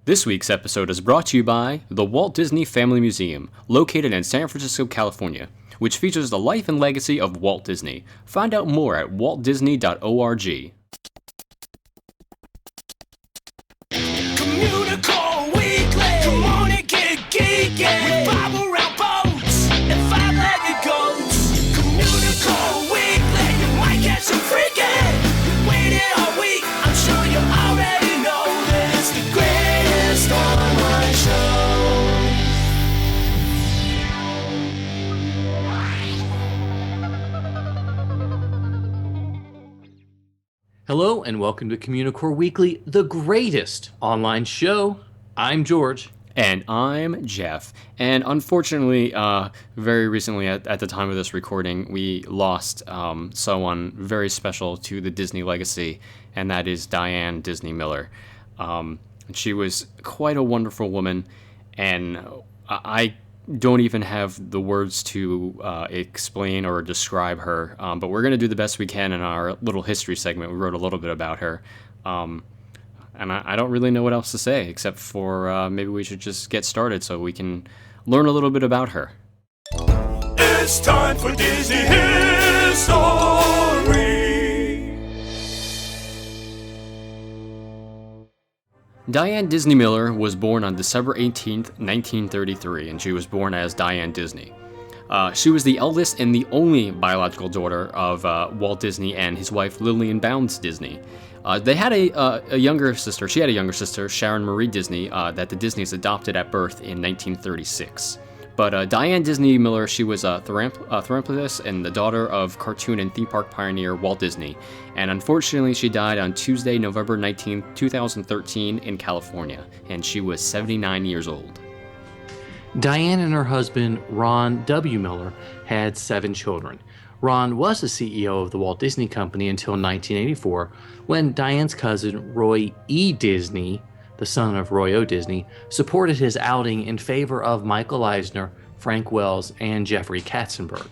This week's episode is brought to you by the Walt Disney Family Museum, located in San Francisco, California, which features the life and legacy of Walt Disney. Find out more at waltdisney.org. Communicore Weekly. Come on and get geeky. We bob around boats and five-legged goats. Communicore Weekly. You might get some freaking. You waited all week. I'm sure you already know that it's the greatest online show. Hello and welcome to Communicore Weekly, the greatest online show. I'm George. And I'm Jeff. And unfortunately, very recently at the time of this recording, we lost someone very special to the Disney legacy, and that is Diane Disney Miller. She was quite a wonderful woman, and I don't even have the words to explain or describe her, but we're going to do the best we can in our little history segment. We wrote a little bit about her, and I don't really know what else to say, except for maybe we should just get started so we can learn a little bit about her. It's time for Disney History. Diane Disney Miller was born on December 18th, 1933, and she was born as Diane Disney. She was the eldest and the only biological daughter of Walt Disney and his wife Lillian Bounds Disney. They had a younger sister. She had a younger sister, Sharon Marie Disney, that the Disneys adopted at birth in 1936. But Diane Disney Miller, she was a philanthropist and the daughter of cartoon and theme park pioneer Walt Disney. And unfortunately, she died on Tuesday, November 19, 2013 in California, and she was 79 years old. Diane and her husband, Ron W. Miller, had 7 children. Ron was the CEO of the Walt Disney Company until 1984, when Diane's cousin, Roy E. Disney, the son of Roy O. Disney, supported his outing in favor of Michael Eisner, Frank Wells, and Jeffrey Katzenberg.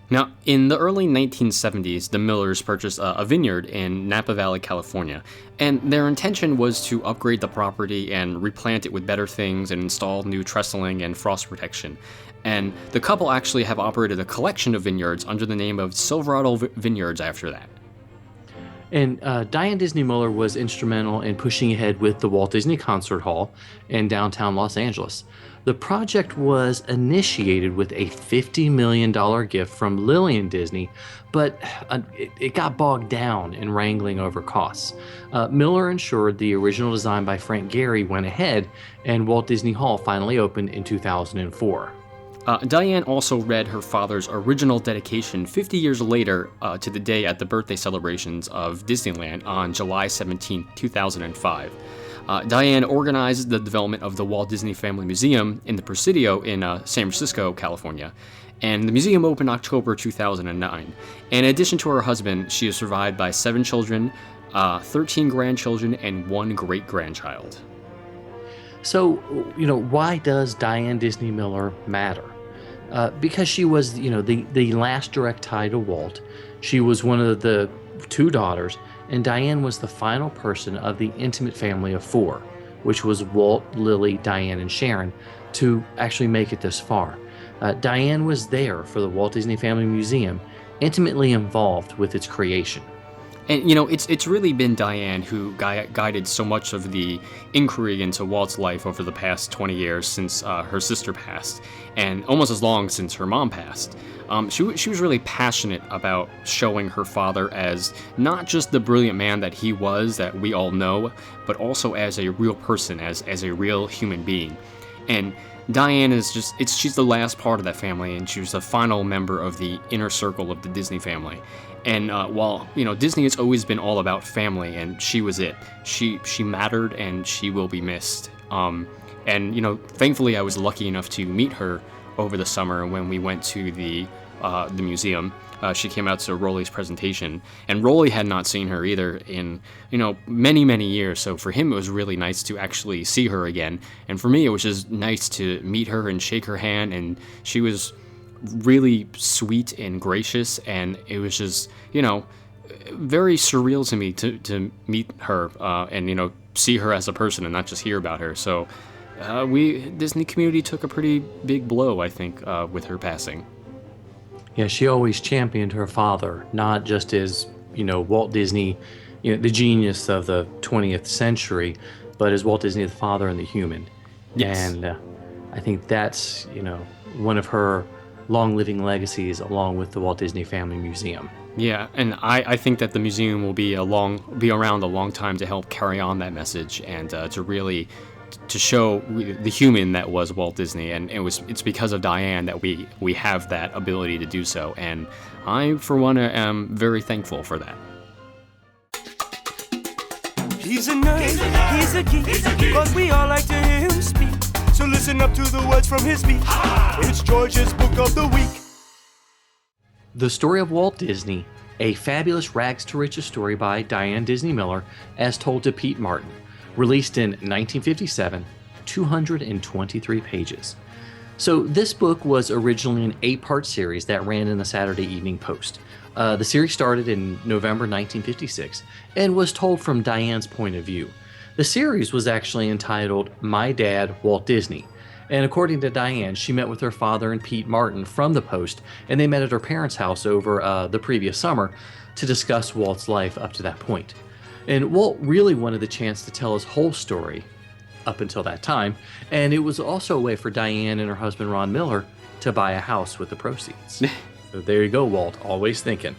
Now, in the early 1970s, the Millers purchased a vineyard in Napa Valley, California, and their intention was to upgrade the property and replant it with better things and install new trestling and frost protection. And the couple actually have operated a collection of vineyards under the name of Silverado Vineyards after that. And Diane Disney Miller was instrumental in pushing ahead with the Walt Disney Concert Hall in downtown Los Angeles. The project was initiated with a $50 million gift from Lillian Disney, but it got bogged down in wrangling over costs. Miller ensured the original design by Frank Gehry went ahead, and Walt Disney Hall finally opened in 2004. Diane also read her father's original dedication 50 years later to the day at the birthday celebrations of Disneyland on July 17, 2005. Diane organized the development of the Walt Disney Family Museum in the Presidio in San Francisco, California, and the museum opened October 2009. In addition to her husband, she is survived by 7 children, 13 grandchildren, and 1 great-grandchild. So, why does Diane Disney Miller matter? Because she was, the last direct tie to Walt. She was one of the 2 daughters, and Diane was the final person of the intimate family of 4, which was Walt, Lily, Diane, and Sharon, to actually make it this far. Diane was there for the Walt Disney Family Museum, intimately involved with its creation. And, it's really been Diane who guided so much of the inquiry into Walt's life over the past 20 years since her sister passed, and almost as long since her mom passed. She was really passionate about showing her father as not just the brilliant man that he was, that we all know, but also as a real person, as a real human being. And Diane is she's the last part of that family, and she was the final member of the inner circle of the Disney family. And while, Disney has always been all about family, and she was it. She mattered, and she will be missed. And, thankfully I was lucky enough to meet her over the summer when we went to the museum. She came out to Rolly's presentation, and Rolly had not seen her either in, many, many years. So for him, it was really nice to actually see her again. And for me, it was just nice to meet her and shake her hand, and she was really sweet and gracious, and it was just, very surreal to me to meet her and, see her as a person and not just hear about her. So Disney community took a pretty big blow, I think, with her passing. Yeah, she always championed her father, not just as, Walt Disney, the genius of the 20th century, but as Walt Disney, the father and the human. Yes. And I think that's, one of her long-living legacies, along with the Walt Disney Family Museum. Yeah, and I think that the museum will be around a long time to help carry on that message and to show the human that was Walt Disney, and it's because of Diane that we have that ability to do so, and I, for one, am very thankful for that. He's a nerd, he's a geek, but we all like to hear him speak. So listen up to the words from his speech. It's George's Book of the Week. The Story of Walt Disney, a fabulous rags to riches story by Diane Disney Miller, as told to Pete Martin, released in 1957, 223 pages. So this book was originally an 8-part series that ran in the Saturday Evening Post. The series started in November 1956 and was told from Diane's point of view. The series was actually entitled My Dad, Walt Disney. And according to Diane, she met with her father and Pete Martin from the Post, and they met at her parents' house over the previous summer to discuss Walt's life up to that point. And Walt really wanted the chance to tell his whole story up until that time, and it was also a way for Diane and her husband Ron Miller to buy a house with the proceeds. So there you go, Walt, always thinking.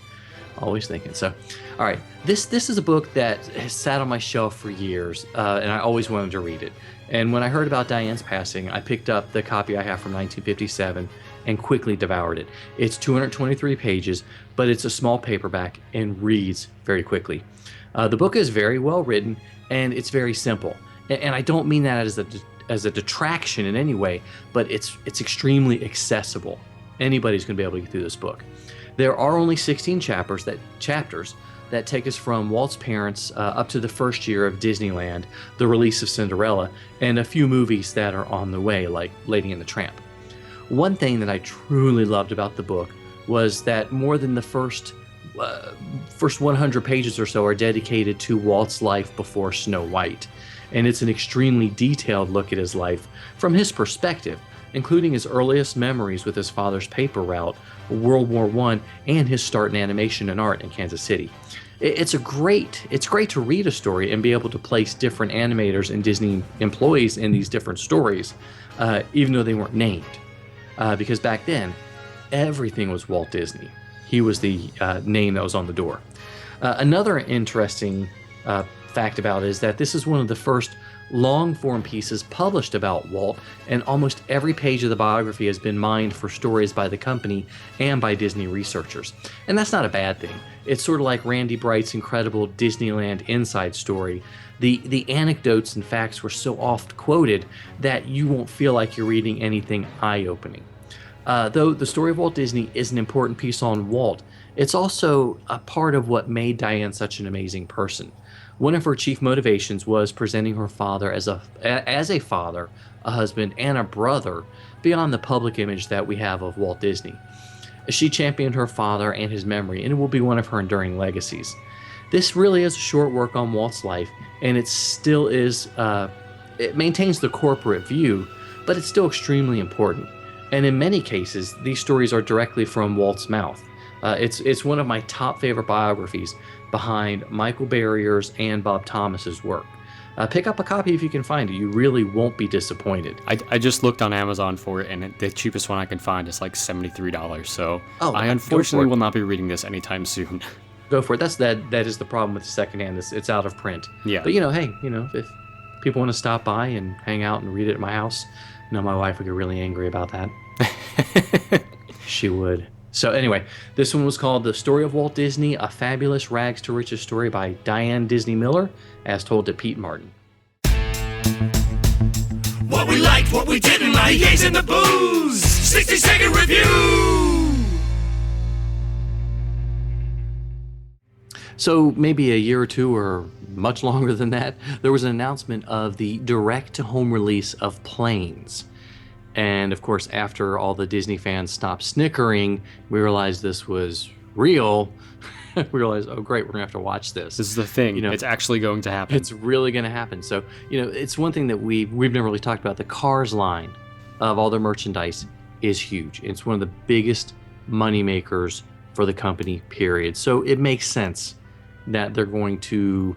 So, all right, this is a book that has sat on my shelf for years, and I always wanted to read it. And when I heard about Diane's passing, I picked up the copy I have from 1957 and quickly devoured it. It's 223 pages, but it's a small paperback and reads very quickly. The book is very well written, and it's very simple. And I don't mean that as a detraction in any way, but it's extremely accessible. Anybody's going to be able to get through this book. There are only 16 chapters that take us from Walt's parents up to the first year of Disneyland, the release of Cinderella, and a few movies that are on the way, like Lady and the Tramp. One thing that I truly loved about the book was that more than the first 100 pages or so are dedicated to Walt's life before Snow White. And it's an extremely detailed look at his life from his perspective, including his earliest memories with his father's paper route, World War I, and his start in animation and art in Kansas City. It's great to read a story and be able to place different animators and Disney employees in these different stories, even though they weren't named. Because back then, everything was Walt Disney. He was the name that was on the door. Another interesting fact about it is that this is one of the first long-form pieces published about Walt, and almost every page of the biography has been mined for stories by the company and by Disney researchers. And that's not a bad thing. It's sort of like Randy Bright's incredible Disneyland Inside Story. The anecdotes and facts were so oft quoted that you won't feel like you're reading anything eye-opening. Though the Story of Walt Disney is an important piece on Walt, it's also a part of what made Diane such an amazing person. One of her chief motivations was presenting her father as a father, a husband, and a brother beyond the public image that we have of Walt Disney. She championed her father and his memory, and it will be one of her enduring legacies. This really is a short work on Walt's life, and it still is, it maintains the corporate view, but it's still extremely important. And in many cases, these stories are directly from Walt's mouth. It's one of my top favorite biographies behind Michael Barrier's and Bob Thomas's work. Pick up a copy if you can find it. You really won't be disappointed. I just looked on Amazon for it, and the cheapest one I can find is like $73. So I go unfortunately for it. will not be reading this anytime soon. Go for it. That is the problem with the secondhand. It's out of print. Yeah. But hey, if people want to stop by and hang out and read it at my house, my wife would get really angry about that. She would. So anyway, this one was called The Story of Walt Disney, a fabulous rags to riches story by Diane Disney Miller, as told to Pete Martin. What we liked, what we didn't like, Yays in the Booze, 60-second review. So maybe a year or two, or much longer than that, there was an announcement of the direct-to-home release of Planes. And of course, after all the Disney fans stopped snickering, we realized this was real. we realized, oh great, we're gonna have to watch this. This is the thing. You know, it's actually going to happen. It's really gonna happen. So it's one thing that we've never really talked about. The Cars line of all their merchandise is huge. It's one of the biggest money makers for the company, period. So it makes sense that they're going to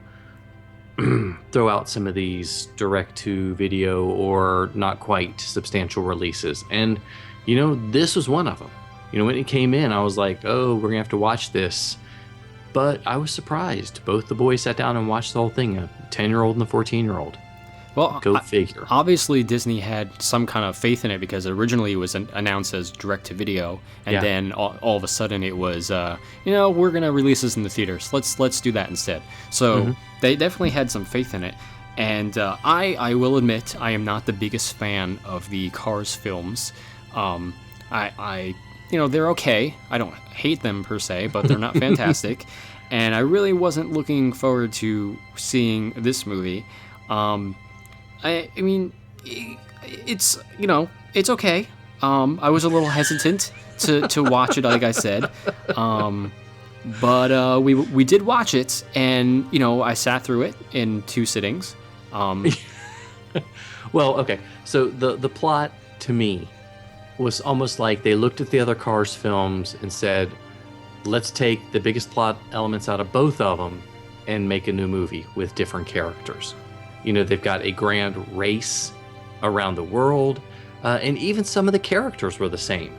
throw out some of these direct-to-video or not quite substantial releases. And, this was one of them. When it came in, I was like, oh, we're going to have to watch this. But I was surprised. Both the boys sat down and watched the whole thing, a 10-year-old and a 14-year-old. Well, Go figure. Obviously, Disney had some kind of faith in it because originally it was announced as direct-to-video, and then all of a sudden it was, we're gonna release this in the theaters. Let's do that instead. So they definitely had some faith in it, and I will admit I am not the biggest fan of the Cars films. They're okay. I don't hate them per se, but they're not fantastic, and I really wasn't looking forward to seeing this movie. I mean, it's it's okay. I was a little hesitant to watch it, like I said, but we did watch it, and I sat through it in 2 sittings. Well, okay. So the plot to me was almost like they looked at the other Cars films and said, let's take the biggest plot elements out of both of them and make a new movie with different characters. They've got a grand race around the world, and even some of the characters were the same.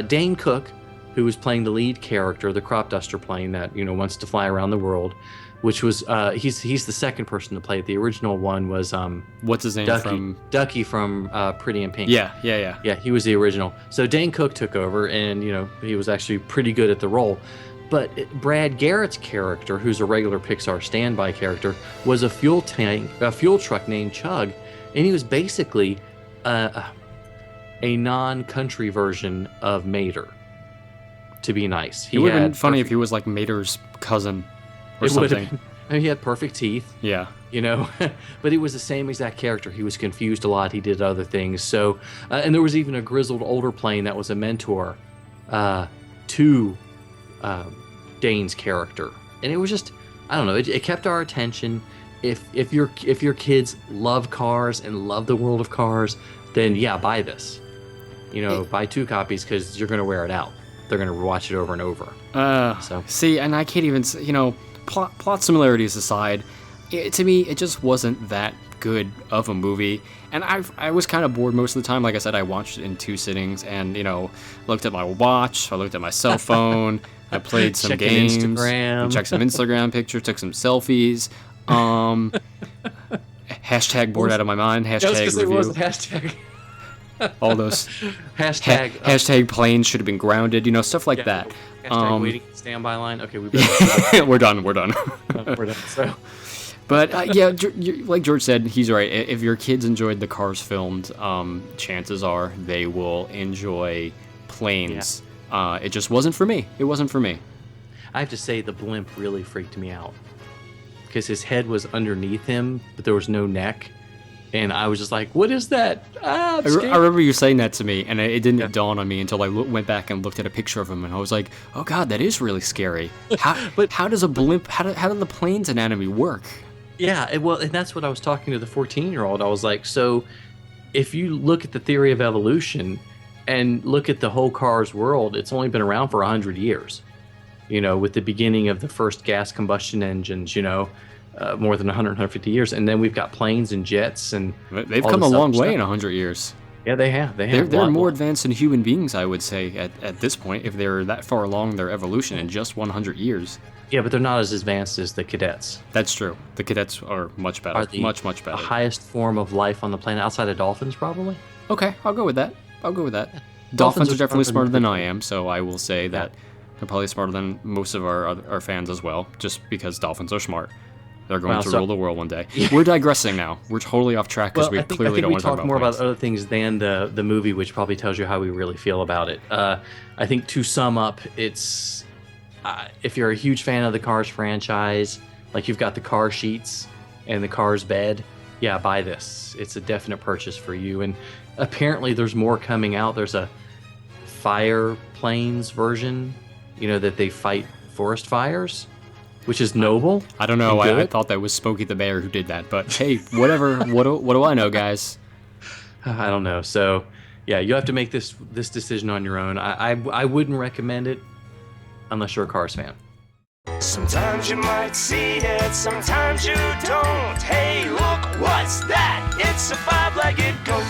Dane Cook, who was playing the lead character, the crop duster plane that wants to fly around the world, which was he's the second person to play it. The original one was what's his name Ducky from Pretty in Pink. Yeah. He was the original. So Dane Cook took over, and he was actually pretty good at the role. But Brad Garrett's character, who's a regular Pixar standby character, was a fuel truck named Chug, and he was basically a non-country version of Mater. To be nice, it would have been funny if he was like Mater's cousin or something. He had perfect teeth. Yeah. But he was the same exact character. He was confused a lot. He did other things. So, and there was even a grizzled older plane that was a mentor to Dane's character, and it was just, I don't know, it kept our attention. If your kids love Cars and love the world of Cars, then buy this. Buy 2 copies because you're gonna wear it out. They're gonna watch it over and over. See, and I can't even, plot similarities aside, to me it just wasn't that good of a movie, and I was kind of bored most of the time. Like I said, I watched it in 2 sittings, and looked at my watch, I looked at my cell phone, I played some games, checked some Instagram pictures, took some selfies. Hashtag bored out of my mind. Hashtag review. Hashtag. All those. Hashtag planes should have been grounded. Stuff like that. Hashtag waiting standby line. Okay, we're done. We're done. So. But like George said, he's right. If your kids enjoyed the Cars filmed, chances are they will enjoy planes. Yeah. It just wasn't for me. It wasn't for me. I have to say, the blimp really freaked me out because his head was underneath him, but there was no neck, and I was just like, "What is that?" I remember you saying that to me, and it didn't dawn on me until I went back and looked at a picture of him, and I was like, "Oh God, that is really scary." How does a blimp? How do the plane's anatomy work? Yeah, and that's what I was talking to the 14-year-old. I was like, so if you look at the theory of evolution and look at the whole Cars world, it's only been around for 100 years. With the beginning of the first gas combustion engines, more than 150 years. And then we've got planes and jets, and they've come a long way in 100 years. Yeah, they have. They're more advanced than human beings, I would say, at this point, if they're that far along their evolution in just 100 years. Yeah, but they're not as advanced as the cadets. That's true. The cadets are much better. Much better. The highest form of life on the planet, outside of dolphins, probably? Okay, I'll go with that. Dolphins are definitely smarter than I am, so I will say that they're probably smarter than most of our fans as well, just because dolphins are smart. They're going to rule the world one day. Yeah. We're digressing now. We're totally off track because we clearly don't want to talk about more about other things than the movie, which probably tells you how we really feel about it. I think to sum up, it's if you're a huge fan of the Cars franchise, like you've got the car sheets and the Cars bed, buy this. It's a definite purchase for you. And apparently there's more coming out. There's a fire planes version, that they fight forest fires, which is noble. I don't know. and I good. thought that was Smokey the Bear who did that, but hey, whatever. what do I know, guys? I don't know. So, yeah, you have to make this decision on your own. I wouldn't recommend it unless you're a Cars fan. Sometimes you might see it, sometimes you don't. Hey, look, what's that? It's a five-legged goat.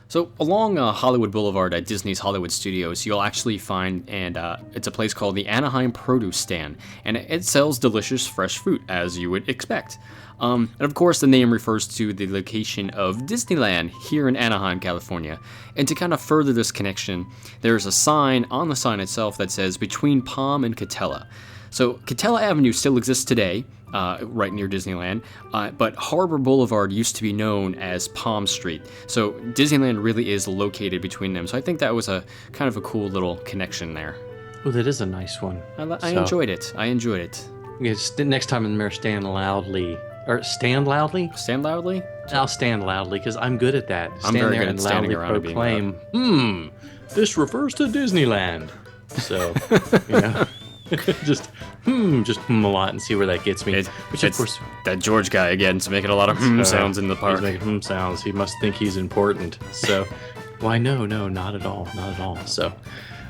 So along Hollywood Boulevard at Disney's Hollywood Studios, you'll actually find, and it's a place called the Anaheim Produce stand, and it sells delicious fresh fruit, as you would expect. And of course, the name refers to the location of Disneyland here in Anaheim, California. And to kind of further this connection, there's a sign on the sign itself that says between Palm and Catella. So Catella Avenue still exists today, right near Disneyland, but Harbor Boulevard used to be known as Palm Street. So Disneyland really is located between them. So I think that was a kind of a cool little connection there. Oh, that is a nice one. I enjoyed it. Yes, next time in there, stand loudly. Or stand loudly? Stand loudly? I'll stand loudly because I'm good at that. I'm Stand very there good and at standing loudly around and being proclaim, this refers to Disneyland. So, just a lot and see where that gets me. Which, of course, that George guy again is making a lot of sounds in the park. He's making sounds. He must think he's important. So, why, no, not at all. Not at all. So,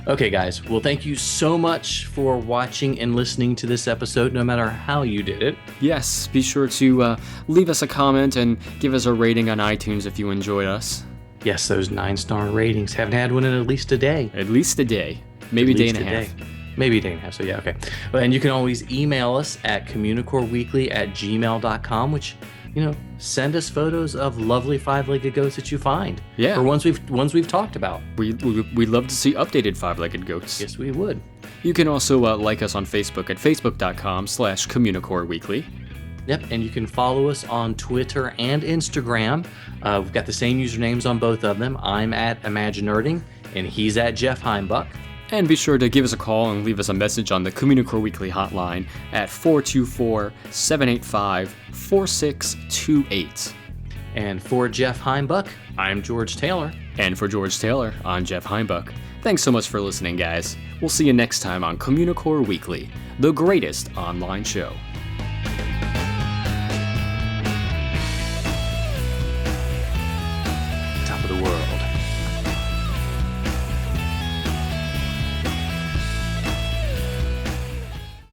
okay, guys. Well, thank you so much for watching and listening to this episode, no matter how you did it. Yes, be sure to leave us a comment and give us a rating on iTunes if you enjoyed us. Yes, those 9-star ratings. Haven't had one in at least a day. At least a day. Maybe a day and a half. Maybe a day and a half, so yeah, okay. And you can always email us at communicoreweekly@gmail.com, which, send us photos of lovely five-legged goats that you find. Yeah. Or ones we've talked about. We'd love to see updated five-legged goats. Yes, we would. You can also like us on Facebook at facebook.com/Communicore Weekly. Yep, and you can follow us on Twitter and Instagram. We've got the same usernames on both of them. I'm at Imagineering, and he's at Jeff Heimbuck. And be sure to give us a call and leave us a message on the Communicore Weekly hotline at 424-785-4628. And for Jeff Heimbuck, I'm George Taylor. And for George Taylor, I'm Jeff Heimbuck. Thanks so much for listening, guys. We'll see you next time on Communicore Weekly, the greatest online show.